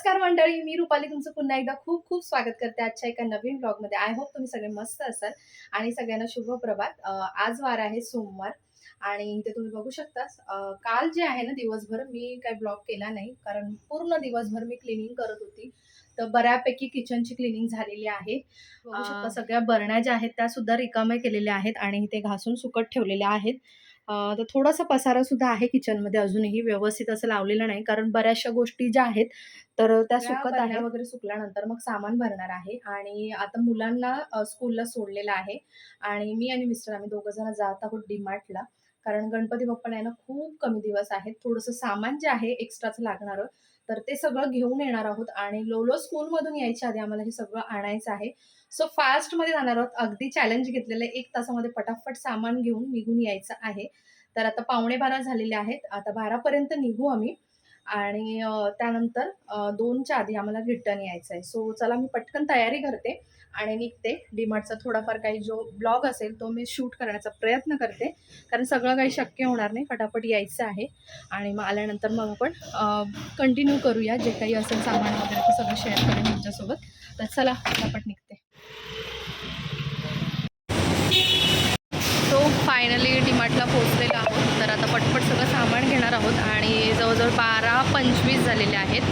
नमस्कार मंडळी, मी रुपाली तुमचं पुन्हा एकदा खूप खूप स्वागत करते आजच्या एका नवीन ब्लॉगमध्ये. आय होप तुम्ही सगळे मस्त असाल आणि सगळ्यांना शुभ प्रभात. आज वार आहे सोमवार आणि इथे तुम्ही बघू शकता. काल जे आहे ना दिवसभर मी काही ब्लॉग केला नाही, कारण पूर्ण दिवसभर मी क्लिनिंग करत होती. तर बऱ्यापैकी किचनची क्लिनिंग झालेली आहे. बघू शकता सगळ्या बरण्या ज्या आहेत त्या सुद्धा रिकाम्या केलेल्या आहेत आणि इथे घासून सुकत ठेवलेल्या आहेत. तर थोडासा पसारा सुद्धा आहे किचनमध्ये, अजूनही व्यवस्थित असं लावलेलं नाही, कारण बऱ्याचशा गोष्टी ज्या आहेत तर त्या सुकत आहेत. वगैरे सुकल्यानंतर मग सामान भरणार आहे आणि आता मुलांना स्कूलला सोडलेलं आहे आणि मी आणि मिस्टर आम्ही दोघं जण जात आहोत डीमार्टला. कारण गणपती बाप्पांना आहे ना खूप कमी दिवस आहेत. थोडंसं सामान जे आहे एक्स्ट्राचं लागणारं, तर ते सगळं घेऊन येणार आहोत आणि लोलो स्कूलमधून यायच्या आधी आम्हाला हे सगळं आणायचं आहे. सो फास्टमध्ये जाणार आहोत. अगदी चॅलेंज घेतलेलं आहे. 1 तासामध्ये पटापट सामान घेऊन निघून यायचं आहे. तर आता 11:45 झालेले आहेत. आता 12 पर्यंत निघू आम्ही आणि त्यानंतर 2च्या आधी आम्हाला रिटर्न यायचं आहे. सो चला मी पटकन तयारी करते आणि निघते. डीमार्टचा थोडाफार काही जो ब्लॉग असेल तो मी शूट करण्याचा प्रयत्न करते. कारण सगळं काही शक्य होणार नाही. फटाफट यायचं आहे आणि मग आल्यानंतर मग आपण कंटिन्यू करूया. जे काही असेल सामान वगैरे ते सगळं शेअर करेन तुमच्यासोबत. तर चला पटापट निघते. सो फायनली डीमार्टला पोहोचलेलो आहोत. तर आता पटपट सगळं सामान घेणार आहोत आणि जवळजवळ 12:25 झालेले आहेत.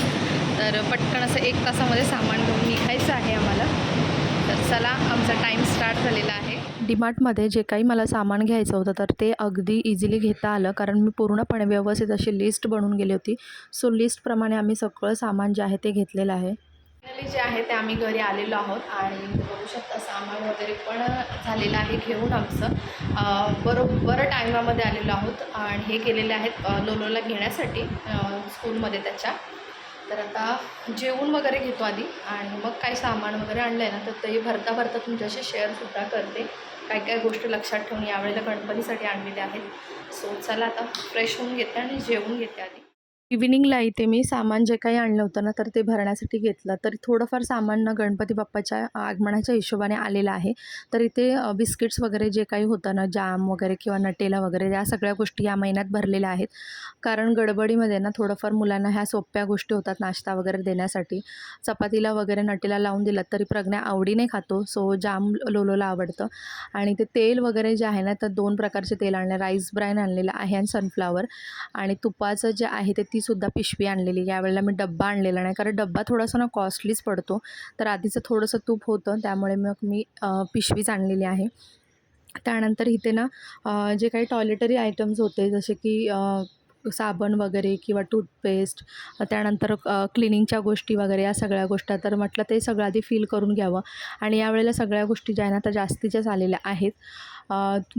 तर पटकन असं 1 तासामध्ये सामान घेऊन निघायचं आहे आम्हाला. तर चला आमचा टाईम स्टार्ट झालेला आहे. डीमार्टमध्ये जे काही मला सामान घ्यायचं होतं तर ते अगदी इझिली घेता आलं, कारण मी पूर्णपणे व्यवस्थित अशी लिस्ट बनवून गेली होती. सो लिस्टप्रमाणे आम्ही सगळं सामान जे आहे ते घेतलेलं आहे. फायनली जे आहे ते आम्ही घरी आलेलो आहोत आणि बघू शकता सामान वगैरे पण झालेलं आहे घेऊन आमचं. बरोबर टायमामध्ये आलेलो आहोत आणि हे केलेले आहेत लोलोला घेण्यासाठी स्कूलमध्ये त्याच्या. तर आता जेवून वगैरे घेतो आधी आणि मग काही सामान वगैरे आणलं आहे ना तर ते भरता भरता तुमच्याशी शेअरसुद्धा करते. काय काय गोष्टी लक्षात ठेवून यावेळेला गणपतीसाठी आणलेल्या आहेत. सो चला आता फ्रेश होऊन घेते आणि जेवून घेते आधी. इव्हिनिंगला इथे मी सामान जे काही आणलं होतं ना तर ते भरण्यासाठी घेतलं. तर थोडंफार सामान ना गणपती बाप्पाच्या आगमनाच्या हिशोबाने आलेलं आहे. तर इथे बिस्किट्स वगैरे जे काही होतं ना, जाम वगैरे किंवा नटेला वगैरे या सगळ्या गोष्टी या महिन्यात भरलेल्या आहेत. कारण गडबडीमध्ये ना थोडंफार मुलांना ह्या सोप्या गोष्टी होतात नाश्ता वगैरे देण्यासाठी. चपातीला वगैरे नटेला लावून दिलं तरी प्रज्ञा आवडीने खातो. सो जाम लोलोला आवडतं. आणि ते तेल वगैरे जे आहे ना तर 2 प्रकारचे तेल आणले. राईस ब्रॅन आणलेलं आहे आणि सनफ्लावर. आणि तुपाचं जे आहे ते तीसुद्धा पिशवी आणलेली. यावेळेला मी डब्बा आणलेला नाही, कारण डब्बा थोडासा ना कॉस्टलीच पडतो. तर आधीचं थोडंसं तूप होतं त्यामुळे मग मी पिशवीच आणलेली आहे. त्यानंतर इथे ना जे काही टॉयलेटरी आयटम्स होते जसे की साबण वगैरे किंवा टूथपेस्ट, त्यानंतर क्लिनिंगच्या गोष्टी वगैरे या सगळ्या गोष्टी, तर म्हटलं ते सगळं आधी फिल करून घ्यावं. आणि यावेळेला सगळ्या गोष्टी ज्या आहे ना त्या जास्तीच्याच आलेल्या आहेत.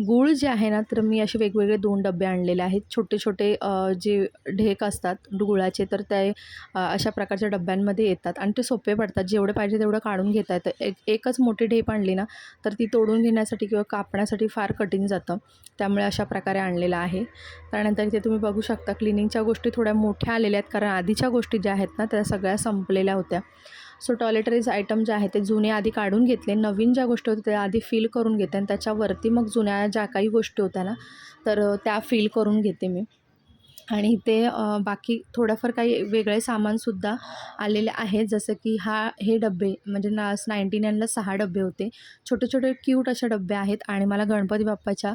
गूळ जे आहे ना तर मी असे वेगवेगळे 2 डबे आणलेले आहेत. छोटे छोटे जे ढेक असतात गुळाचे तर ते अशा प्रकारच्या डब्यांमध्ये येतात आणि ते सोपे पडतात. जेवढे पाहिजे तेवढं काढून घेता येतं. एकच मोठी ढेप आणली ना तर ती तोडून घेण्यासाठी किंवा कापण्यासाठी फार कठीण जातं. त्यामुळे अशा प्रकारे आणलेलं आहे. त्यानंतर इथे तुम्ही बघू शकता क्लिनिंगच्या गोष्टी थोड्या मोठ्या आलेल्या आहेत, कारण आधीच्या गोष्टी ज्या आहेत ना त्या सगळ्या संपलेल्या होत्या. सो टॉयलेटरीज आयटम जे आहेत ते जुने आधी काढून घेतले. नवीन ज्या गोष्टी होत्या त्या आधी फिल करून घेते आणि त्याच्यावरती मग जुन्या ज्या काही गोष्टी होत्या ना तर त्या फिल करून घेते मी. आणि इथे बाकी थोडंफार काही वेगळे सामानसुद्धा आलेले आहेत. जसं की हे डब्बे म्हणजे 99ला 6 डब्बे होते. छोटे छोटे क्यूट असे डब्बे आहेत आणि मला गणपती बाप्पाच्या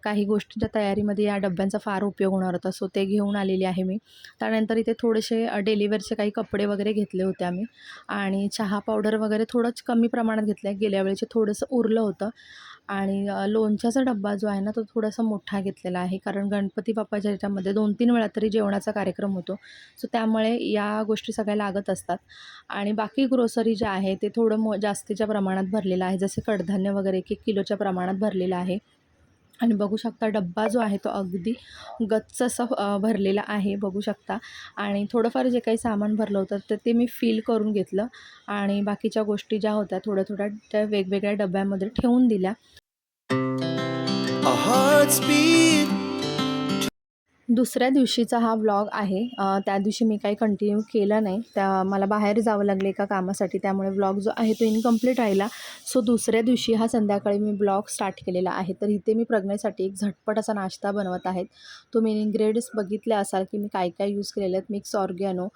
काही गोष्टींच्या तयारीमध्ये या डब्यांचा फार उपयोग होणार होता. सो ते घेऊन आलेली आहे मी. त्यानंतर इथे थोडेसे डेलीवेअरचे काही कपडे वगैरे घेतले होते आम्ही. आणि चहा पावडर वगैरे थोडंच कमी प्रमाणात घेतलं आहे. गेल्या वेळेचे थोडंसं उरलं होतं. आणि लोणच्याचा डब्बा जो आहे ना तो थोडासा मोठा घेतलेला आहे, कारण गणपती बाप्पाच्या ह्याच्यामध्ये 2-3 वेळा तरी जेवणाचा कार्यक्रम होतो. सो त्यामुळे या गोष्टी सगळ्या लागत असतात. आणि बाकी ग्रोसरी जे आहे ते थोडं जास्तीच्या प्रमाणात भरलेलं आहे. जसे कडधान्य वगैरे 1-1 किलोच्या प्रमाणात भरलेलं आहे. आणि बघू शकता डब्बा जो आहे तो अगदी गच्च असं भरलेला आहे बघू शकता. आणि थोडंफार जे काही सामान भरलं होतं तर ते मी फिल करून घेतलं आणि बाकीच्या गोष्टी ज्या होत्या थोड्या थोड्या त्या वेगवेगळ्या डब्यामध्ये ठेवून दिल्या. दुसऱ्या दिवशीचा हा व्लॉग आहे. त्या दिवशी मी काही कंटिन्यू केलं नाही. मला बाहेर जावं लागलं एका कामासाठी, त्यामुळे व्लॉग जो आहे तो इनकम्प्लीट राहिला. सो दुसऱ्या दिवशी हा संध्याकाळी मी व्लॉग स्टार्ट केलेला आहे. तर इथे मी प्रज्ञेसाठी एक झटपट असा नाश्ता बनवत आहेत. तुम्ही इन्ग्रेडियंट्स बघितले असाल की मी काय काय यूज केलेले आहेत. Mix oregano,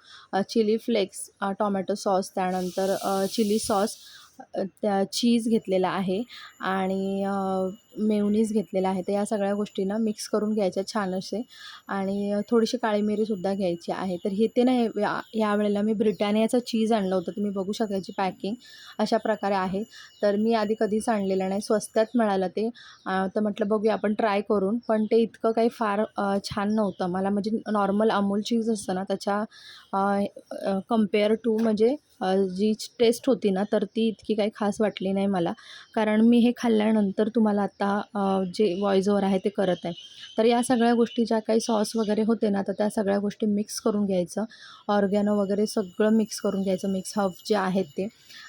chili flakes, tomato sauce, त्यानंतर चिली सॉस, त्या चीज घेतलेला आहे आणि मेयोनीज घेतलेला आहे. तर या सगळ्या गोष्टी ना मिक्स करून घ्यायच्या छान असे, आणि थोडीशी काळी मिरीसुद्धा घ्यायची आहे. तर हे ते ना यावेळेला मी ब्रिटानियाचं चीज आणलं होतं. तुम्ही बघू शकता याची पॅकिंग अशा प्रकारे आहे. तर मी आधी कधीच आणलेलं नाही, स्वस्तात मिळालं ते. तर म्हटलं बघूया आपण ट्राय करून. पण ते इतकं काही फार छान नव्हतं मला, म्हणजे नॉर्मल अमूल चीज असतं ना त्याच्या कंपेअर टू म्हणजे जी टेस्ट होती ना तर ती इतकी काही खास वाटली नाही मला. कारण मी हे खाल्ल्यानंतर तुम्हाला आता जे व्हॉईस ओव्हर आहे ते करत आहे. तर या सगळ्या गोष्टी ज्या काही सॉस वगैरे होते ना तर त्या सगळ्या गोष्टी मिक्स करून घ्यायचं. ऑर्गॅनो वगैरे सगळं मिक्स करून घ्यायचं, मिक्स हर्ब्स जे आहेत ते.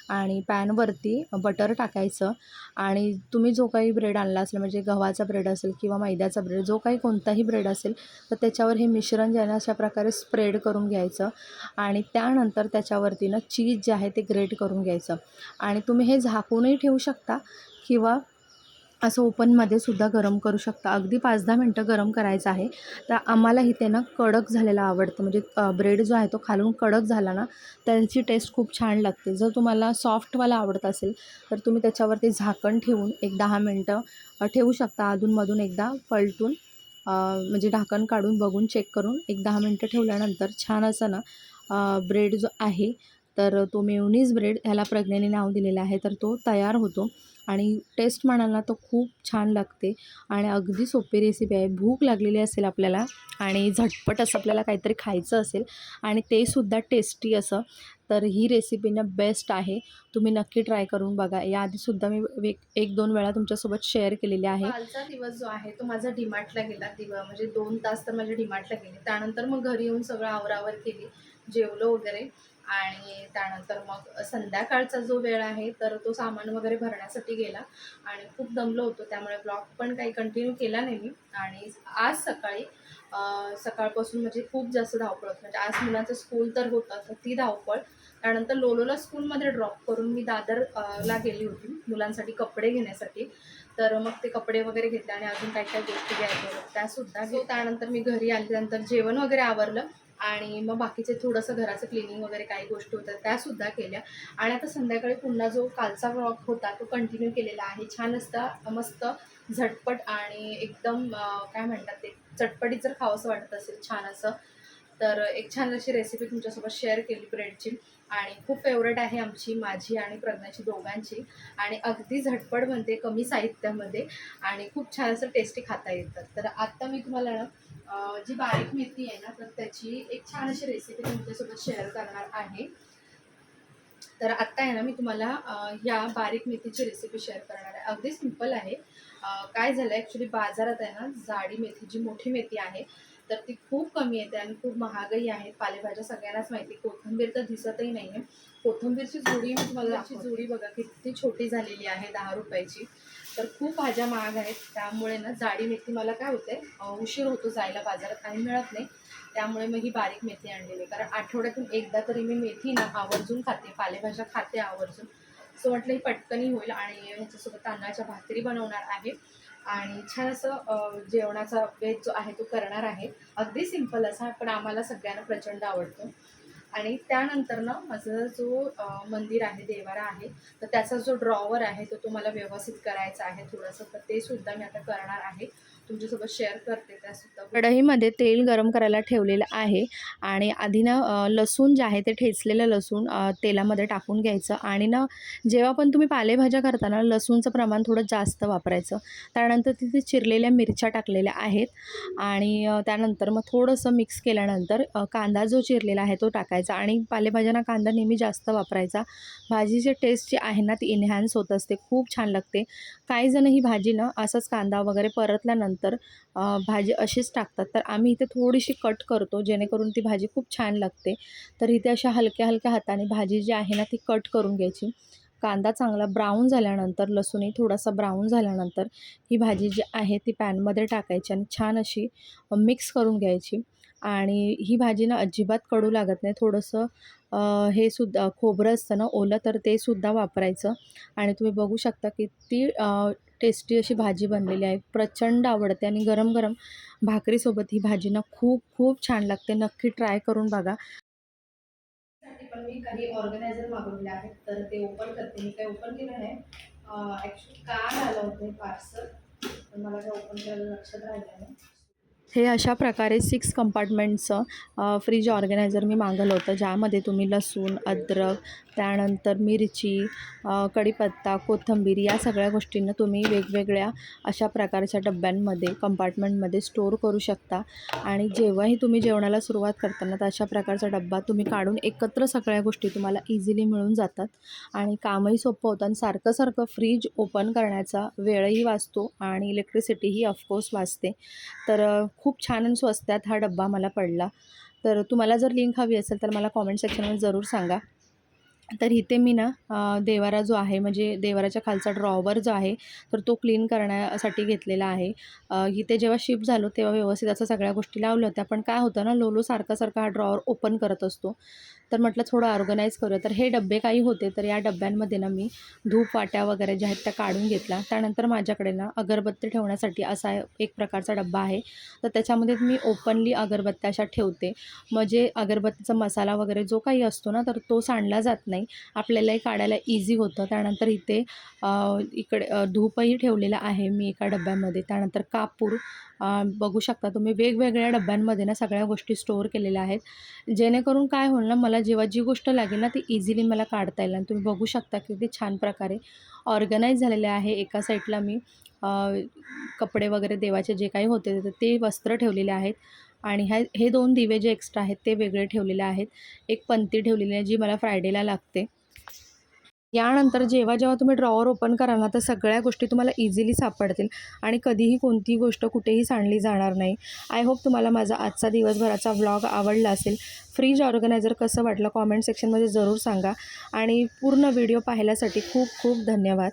आणि पॅनवरती बटर टाकायचं, आणि तुम्ही जो काही ब्रेड आणला असेल, म्हणजे गव्हाचा ब्रेड असेल किंवा मैद्याचा ब्रेड, जो काही कोणताही ब्रेड असेल, तर त्याच्यावर हे मिश्रण जे आहे ना अशा प्रकारे स्प्रेड करून घ्यायचं. आणि त्यानंतर त्याच्यावरती ना चीज जे आहे ते ग्रेट करून घ्यायचं. आणि तुम्ही हे झाकूनही ठेवू शकता किंवा असं ओपनमध्ये सुद्धा गरम करू शकता. अगदी 5-10 मिनटं गरम करायचं आहे. तर आम्हाला इथे ना कडक झालेलं आवडतं, म्हणजे ब्रेड जो आहे तो खालून कडक झाला ना त्याची टेस्ट खूप छान लागते. जर तुम्हाला सॉफ्टवाला आवडत असेल तर तुम्ही त्याच्यावरती झाकण ठेवून एक 10 मिनटं ठेवू शकता. अधूनमधून एकदा पलटून म्हणजे ढाकण काढून बघून चेक करून एक 10 मिनटं ठेवल्यानंतर छान असं ना ब्रेड जो आहे तर तो मेयोनीज ब्रेड ह्याला प्रज्ञेने नाव दिलेलं आहे, तर तो तयार होतो. आणि टेस्ट म्हणाल ना तो खूप छान लागते आणि अगदी सोपी रेसिपी आहे. भूक लागलेली असेल आपल्याला आणि झटपट असं आपल्याला काहीतरी खायचं असेल आणि ते सुद्धा टेस्टी असं, तर ही रेसिपी ना बेस्ट आहे. तुम्ही नक्की ट्राय करून बघा. याआधीसुद्धा मी 1-2 वेळा तुमच्यासोबत शेअर केलेली आहे. कालचा दिवस जो आहे तो माझा डीमार्टला गेला. म्हणजे 2 तास तर माझे डीमार्टला गेले. त्यानंतर मग घरी येऊन सगळं आवरावर केली, जेवलो वगैरे. आणि त्यानंतर मग संध्याकाळचा जो वेळ आहे तर तो सामान वगैरे भरण्यासाठी गेला आणि खूप दमलो होतो, त्यामुळे ब्लॉग पण काही कंटिन्यू केला नाही मी. आणि आज सकाळी सकाळपासून म्हणजे खूप जास्त धावपळ होती. म्हणजे आज मुलाचं स्कूल तर होतं, तर ती धावपळ. त्यानंतर लोलोला स्कूलमध्ये ड्रॉप करून मी दादर ला गेली होती मुलांसाठी कपडे घेण्यासाठी. तर मग ते कपडे वगैरे घेतले आणि अजून काही काही गोष्टी घ्यायच्या होत्या त्यासुद्धा. त्यानंतर मी घरी आल्यानंतर जेवण वगैरे आवरलं आणि मग बाकीचे थोडंसं घराचं क्लिनिंग वगैरे काही गोष्टी होत्या त्यासुद्धा केल्या. आणि आता संध्याकाळी पुन्हा जो कालचा व्लॉग होता तो कंटिन्यू केलेला आहे. छान असता मस्त झटपट आणि एकदम काय म्हणतात ते चटपटीत जर खावंसं वाटत असेल छान असं, तर एक छान अशी रेसिपी तुमच्यासोबत शेअर केली ब्रेडची. आणि खूप फेवरेट आहे आमची, माझी आणि प्रज्ञाची दोघांची. आणि अगदी झटपट बनते, कमी साहित्यामध्ये, आणि खूप छान असं टेस्टी खाता येतं. तर आत्ता मी तुम्हाला ना जी बारीक मेथी आहे ना तर त्याची एक छान अशी रेसिपी तुमच्यासोबत शेअर करणार आहे. तर आत्ता आहे ना मी तुम्हाला या बारीक मेथीची रेसिपी शेअर करणार आहे. अगदी सिंपल आहे. काय झालं ॲक्च्युली बाजारात आहे ना जाडी मेथी, जी मोठी मेथी आहे तर ती खूप कमी येते आणि खूप महागही आहे. पालेभाज्या सगळ्यांनाच माहिती, कोथिंबीर तर दिसतही नाही आहे. कोथिंबीरची जुडी मी तुम्हाला जुडी बघा किती छोटी झालेली आहे, 10 रुपयाची. तर खूप भाज्या महाग आहेत, त्यामुळे ना जाडी मेथी मला काय होते उशीर होतो जायला बाजारात, काही मिळत नाही. त्यामुळे मग ही बारीक मेथी आणलेली, कारण आठवड्यातून एकदा तरी मी मेथी ना आवर्जून खाते, पालेभाज्या खाते आवर्जून. सो म्हटलं ही पटकनही होईल आणि ह्याच्यासोबत तांदळाच्या भाकरी बनवणार आहे आणि छान असं जेवणाचा बेत जो आहे तो करणार आहे. अगदी सिंपल असा, पण आम्हाला सगळ्यांना प्रचंड आवडतो. आणि त्यानंतर ना माझं जो मंदिर आहे, देवारा आहे, तर त्याचा जो ड्रॉवर आहे तो मला व्यवस्थित करायचा आहे थोडंसं, तर ते सुद्धा मी आता करणार आहे. तुमच्यासोबत शेअर करते त्यासुद्धा. कढईमध्ये तेल गरम करायला ठेवलेलं आहे आणि आधी ना लसूण जे आहे ते ठेचलेलं लसूण तेलामध्ये टाकून घ्यायचं. आणि ना जेव्हा पण तुम्ही पालेभाज्या करताना लसूणचं प्रमाण थोडं जास्त वापरायचं. त्यानंतर तिथे चिरलेल्या मिरच्या टाकलेल्या आहेत आणि त्यानंतर मग थोडंसं मिक्स केल्यानंतर कांदा जो चिरलेला आहे तो टाकायचा. आणि पालेभाज्यांना कांदा नेहमी जास्त वापरायचा. भाजीची टेस्ट जी आहे ना ती एनहॅन्स होत असते, खूप छान लागते. काही जण ही भाजी ना असंच कांदा वगैरे परतल्यानंतर भाजी अशीच टाकतात, तर आम्ही इथे थोडीशी कट करतो जेणेकरून ती भाजी खूप छान लागते. तर इथे अशा हलक्या हलक्या हाताने भाजी जी आहे ना ती कट करून घ्यायची. कांदा चांगला ब्राऊन झाल्यानंतर, लसूणही थोडासा ब्राऊन झाल्यानंतर ही भाजी जी आहे ती पॅनमध्ये टाकायची आणि छान अशी मिक्स करून घ्यायची. आणि ही भाजी ना अजिबात कडू लागत नाही. थोडंसं हे सुद्धा खोबरं असतं ना ओलं, तर ते सुद्धा वापरायचं. आणि तुम्ही बघू शकता किती टेस्टी अशी भाजी बनलेली आहे. प्रचंड आवडते आणि गरम-गरम भाकरीसोबत ही भाजी ना खूप खूप छान लागते. नक्की ट्राय करून बघा. साठी पण मी काही ऑर्गनायझर मागवलेले आहेत, तर ते ओपन करते. मी काही ओपन केलं नाही. ॲक्च्युली काल आलं होतं पार्सल, पण मला काय ओपन करायला लक्षात राहिलं नाही. हे अशा प्रकारे 6 कंपार्टमेंटचं फ्रीज ऑर्गनायझर मी मागवलं होतं, ज्यामध्ये तुम्ही लसूण, अद्रक, त्यानंतर मिरची, कढीपत्ता, कोथिंबीर या सगळ्या गोष्टींना तुम्ही वेगवेगळ्या अशा प्रकारच्या डब्यांमध्ये, कंपार्टमेंटमध्ये स्टोअर करू शकता. आणि जेव्हाही तुम्ही जेवणाला सुरुवात करताना तर अशा प्रकारचा डब्बा तुम्ही काढून एकत्र सगळ्या गोष्टी तुम्हाला इझिली मिळून जातात आणि कामही सोपं होतं. आणि सारखं फ्रीज ओपन करण्याचा वेळही वाचतो आणि इलेक्ट्रिसिटीही ऑफकोर्स वाचते. तर खूप छान आणि स्वस्तात हा डब्बा मला पडला. तर तुम्हाला जर लिंक हवी असेल तर मला कॉमेंट सेक्शनमध्ये ज़रूर सांगा. तर इथे मी ना देवारा जो आहे, म्हणजे देवाराच्या खालचा ड्रॉवर जो आहे तर तो क्लीन करण्यासाठी घेतलेला आहे. इथे जेव्हा शिफ्ट झालो तेव्हा व्यवस्थित असं सगळ्या गोष्टी लावल्या होत्या. पण काय होतं ना, लोलो सारखा हा ड्रॉवर ओपन करत असतो. तर म्हटलं थोडं ऑर्गनाईज करूया. तर हे डब्बे काही होते, तर या डब्यांमध्ये ना मी धूप वाट्या वगैरे ज्या आहेत त्या काढून घेतल्या. त्यानंतर माझ्याकडे ना अगरबत्ती ठेवण्यासाठी असा एक प्रकारचा डब्बा आहे. तर त्याच्यामध्ये मी ओपनली अगरबत्त्या अशा ठेवते. म्हणजे अगरबत्तीचा मसाला वगैरे जो काही असतो ना, तर तो सांडला जात नाही. आपल्यालाही काढायला इझी होतं. त्यानंतर इथे इकडे धूपही ठेवलेला आहे मी एका डब्यामध्ये. त्यानंतर कापूर बघू शकता तुम्ही वेगवेगळ्या डब्यांमध्ये ना सगळ्या गोष्टी स्टोअर केलेल्या आहेत. जेणेकरून काय होईल ना, मला जेव्हा जी गोष्ट लागेल ना ती इझिली मला काढता येईल. आणि तुम्ही बघू शकता किती छान प्रकारे ऑर्गनाईज झालेले आहे. एका साईडला मी कपडे वगैरे देवाचे जे काही होते तर ते वस्त्र ठेवलेले आहेत. आणि हे 2 दिवे जे एक्स्ट्रा आहेत ते वेगळे ठेवलेले आहेत. एक पंती ठेवलेली आहे जी मला फ्रायडेला लागते. यानंतर जेव्हा तुम्ही ड्रॉवर ओपन कराल ना, तर सगळ्या गोष्टी तुम्हाला इझिली सापडतील आणि कधीही कोणतीही गोष्ट कुठेही सांडली जाणार नाही. आय होप तुम्हाला माझा आजचा दिवसभराचा व्लॉग आवडला असेल. फ्रीज ऑर्गनायझर कसं वाटलं कॉमेंट सेक्शनमध्ये ज़रूर सांगा आणि पूर्ण व्हिडिओ पाहिल्यासाठी खूप खूप धन्यवाद.